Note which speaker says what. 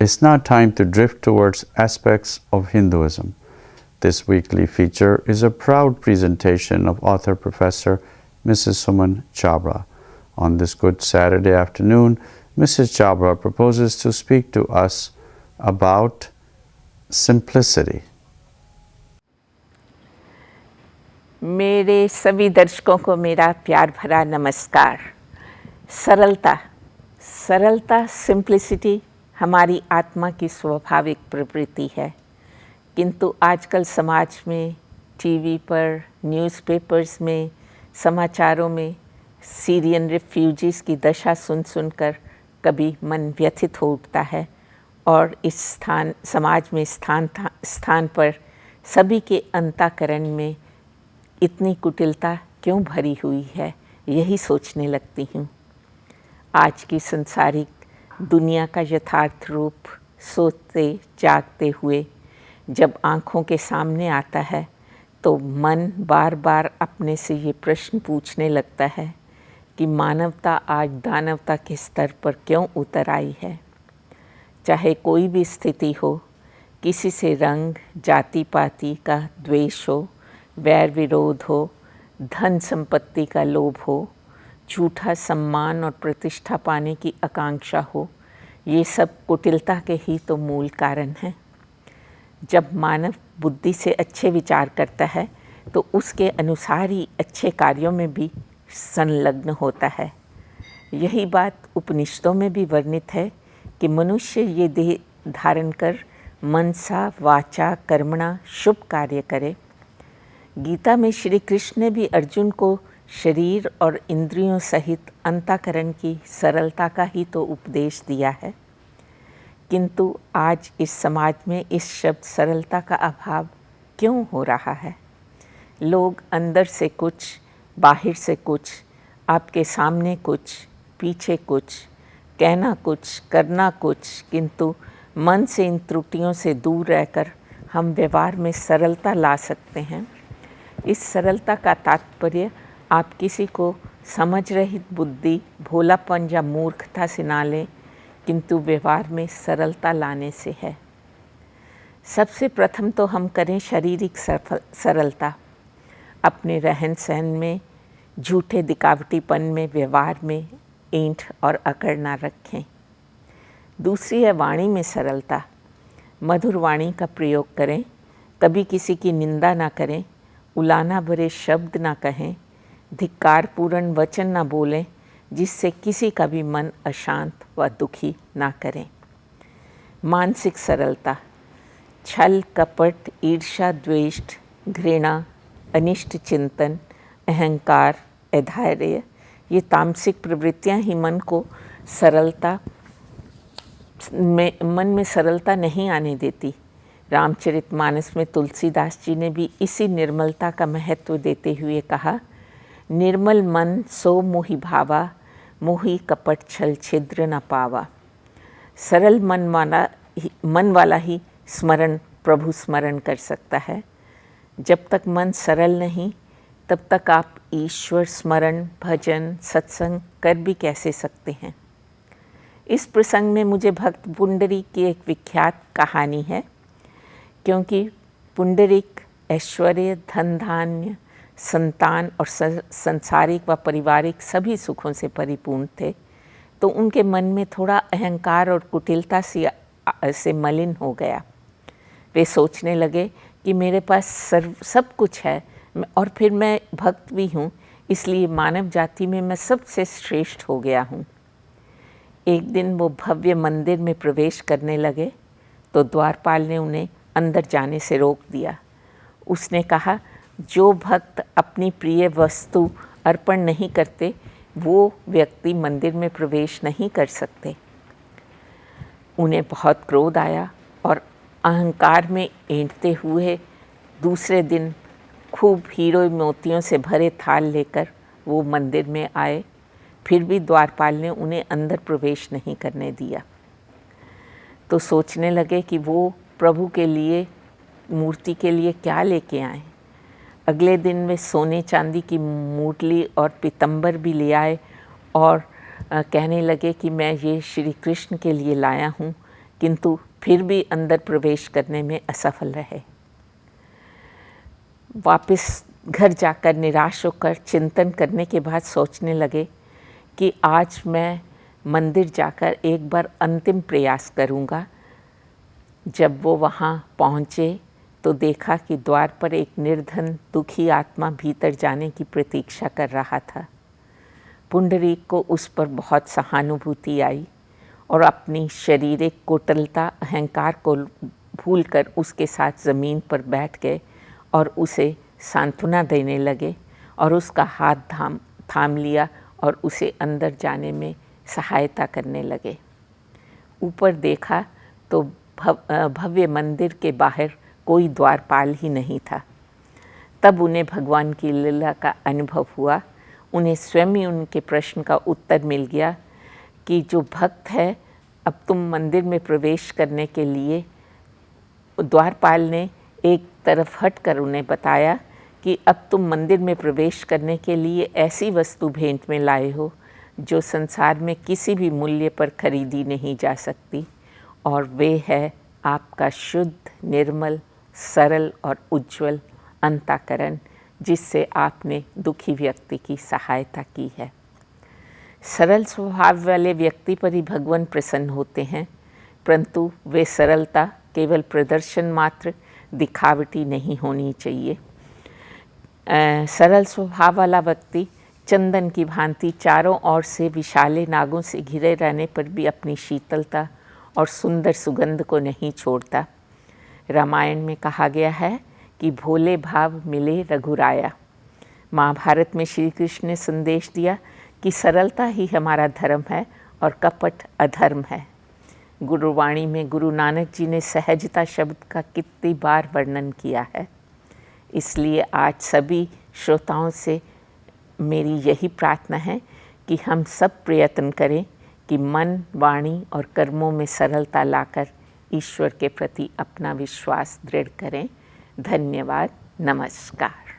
Speaker 1: It's now time to drift towards aspects of Hinduism. This weekly feature is a proud presentation of author Professor Mrs. Suman Chhabra. On this good Saturday afternoon, Mrs. Chhabra proposes to speak to us about simplicity.
Speaker 2: मेरे सभी दर्शकों को मेरा प्यार भरा नमस्कार। सरलता simplicity हमारी आत्मा की स्वाभाविक प्रवृत्ति है, किंतु आजकल समाज में, टीवी पर, न्यूज़पेपर्स में, समाचारों में सीरियन रिफ्यूजीज़ की दशा सुनकर कभी मन व्यथित हो उठता है और इस समाज में स्थान पर सभी के अंतःकरण में इतनी कुटिलता क्यों भरी हुई है, यही सोचने लगती हूँ। आज की संसारिक दुनिया का यथार्थ रूप सोते जागते हुए जब आँखों के सामने आता है तो मन बार बार अपने से ये प्रश्न पूछने लगता है कि मानवता आज दानवता के स्तर पर क्यों उतर आई है। चाहे कोई भी स्थिति हो, किसी से रंग जाति पाति का द्वेष हो, वैर विरोध हो, धन संपत्ति का लोभ हो, झूठा सम्मान और प्रतिष्ठा पाने की आकांक्षा हो, ये सब कुटिलता के ही तो मूल कारण हैं। जब मानव बुद्धि से अच्छे विचार करता है तो उसके अनुसार ही अच्छे कार्यों में भी संलग्न होता है। यही बात उपनिषदों में भी वर्णित है कि मनुष्य ये देह धारण कर मनसा वाचा कर्मणा शुभ कार्य करे। गीता में श्री कृष्ण ने भी अर्जुन को शरीर और इंद्रियों सहित अंतःकरण की सरलता का ही तो उपदेश दिया है, किंतु आज इस समाज में इस शब्द सरलता का अभाव क्यों हो रहा है। लोग अंदर से कुछ, बाहर से कुछ, आपके सामने कुछ, पीछे कुछ, कहना कुछ, करना कुछ, किंतु मन से इन त्रुटियों से दूर रहकर हम व्यवहार में सरलता ला सकते हैं। इस सरलता का तात्पर्य आप किसी को समझ रहित बुद्धि, भोलापन या मूर्खता से ना लें, किंतु व्यवहार में सरलता लाने से है। सबसे प्रथम तो हम करें शारीरिक सरलता। अपने रहन सहन में, झूठे दिखावटीपन में, व्यवहार में ऐंठ और अकड़ ना रखें। दूसरी है वाणी में सरलता। मधुर वाणी का प्रयोग करें, कभी किसी की निंदा ना करें, उलाहना भरे शब्द ना कहें, धिक्कारपूर्ण वचन ना बोलें जिससे किसी का भी मन अशांत व दुखी ना करें। मानसिक सरलता। छल कपट, ईर्ष्या द्वेष, घृणा, अनिष्ट चिंतन, अहंकार, अधैर्य, ये तामसिक प्रवृत्तियां ही मन में सरलता नहीं आने देती। रामचरितमानस में तुलसीदास जी ने भी इसी निर्मलता का महत्व देते हुए कहा, निर्मल मन सो मोहि भावा, मोहि कपट छल छिद्र न पावा। सरल मन वाला ही प्रभु स्मरण कर सकता है। जब तक मन सरल नहीं, तब तक आप ईश्वर स्मरण, भजन, सत्संग कर भी कैसे सकते हैं। इस प्रसंग में मुझे भक्त पुंडरीक की एक विख्यात कहानी है, क्योंकि पुंडरीक ऐश्वर्य, धन धान्य, संतान और संसारिक व पारिवारिक सभी सुखों से परिपूर्ण थे, तो उनके मन में थोड़ा अहंकार और कुटिलता से मलिन हो गया। वे सोचने लगे कि मेरे पास सब कुछ है और फिर मैं भक्त भी हूँ, इसलिए मानव जाति में मैं सबसे श्रेष्ठ हो गया हूँ। एक दिन वो भव्य मंदिर में प्रवेश करने लगे तो द्वारपाल ने उन्हें अंदर जाने से रोक दिया। उसने कहा, जो भक्त अपनी प्रिय वस्तु अर्पण नहीं करते वो व्यक्ति मंदिर में प्रवेश नहीं कर सकते। उन्हें बहुत क्रोध आया और अहंकार में ऐंठते हुए दूसरे दिन खूब हीरो मोतियों से भरे थाल लेकर वो मंदिर में आए। फिर भी द्वारपाल ने उन्हें अंदर प्रवेश नहीं करने दिया। तो सोचने लगे कि वो प्रभु के लिए, मूर्ति के लिए क्या लेके आए। अगले दिन वे सोने चांदी की मूर्ति और पीतम्बर भी ले आए और कहने लगे कि मैं ये श्री कृष्ण के लिए लाया हूँ, किंतु फिर भी अंदर प्रवेश करने में असफल रहे। वापस घर जाकर निराश होकर चिंतन करने के बाद सोचने लगे कि आज मैं मंदिर जाकर एक बार अंतिम प्रयास करूँगा। जब वो वहाँ पहुँचे तो देखा कि द्वार पर एक निर्धन दुखी आत्मा भीतर जाने की प्रतीक्षा कर रहा था। पुंडरीक को उस पर बहुत सहानुभूति आई और अपनी शारीरिक कुटिलता अहंकार को भूलकर उसके साथ ज़मीन पर बैठ गए और उसे सांत्वना देने लगे और उसका हाथ थाम लिया और उसे अंदर जाने में सहायता करने लगे। ऊपर देखा तो भव्य मंदिर के बाहर कोई द्वारपाल ही नहीं था। तब उन्हें भगवान की लीला का अनुभव हुआ। उन्हें स्वयं ही उनके प्रश्न का उत्तर मिल गया कि जो भक्त है, अब तुम मंदिर में प्रवेश करने के लिए, द्वारपाल ने एक तरफ हट कर उन्हें बताया कि अब तुम मंदिर में प्रवेश करने के लिए ऐसी वस्तु भेंट में लाए हो जो संसार में किसी भी मूल्य पर खरीदी नहीं जा सकती, और वे है आपका शुद्ध, निर्मल, सरल और उज्ज्वल अंतःकरण, जिससे आपने दुखी व्यक्ति की सहायता की है। सरल स्वभाव वाले व्यक्ति पर ही भगवान प्रसन्न होते हैं, परंतु वे सरलता केवल प्रदर्शन मात्र, दिखावटी नहीं होनी चाहिए। सरल स्वभाव वाला व्यक्ति चंदन की भांति चारों ओर से विशाले नागों से घिरे रहने पर भी अपनी शीतलता और सुंदर सुगंध को नहीं छोड़ता। रामायण में कहा गया है कि भोले भाव मिले रघुराया। महाभारत में श्री कृष्ण ने संदेश दिया कि सरलता ही हमारा धर्म है और कपट अधर्म है। गुरुवाणी में गुरु नानक जी ने सहजता शब्द का कितनी बार वर्णन किया है। इसलिए आज सभी श्रोताओं से मेरी यही प्रार्थना है कि हम सब प्रयत्न करें कि मन, वाणी और कर्मों में सरलता लाकर ईश्वर के प्रति अपना विश्वास दृढ़ करें। धन्यवाद। नमस्कार।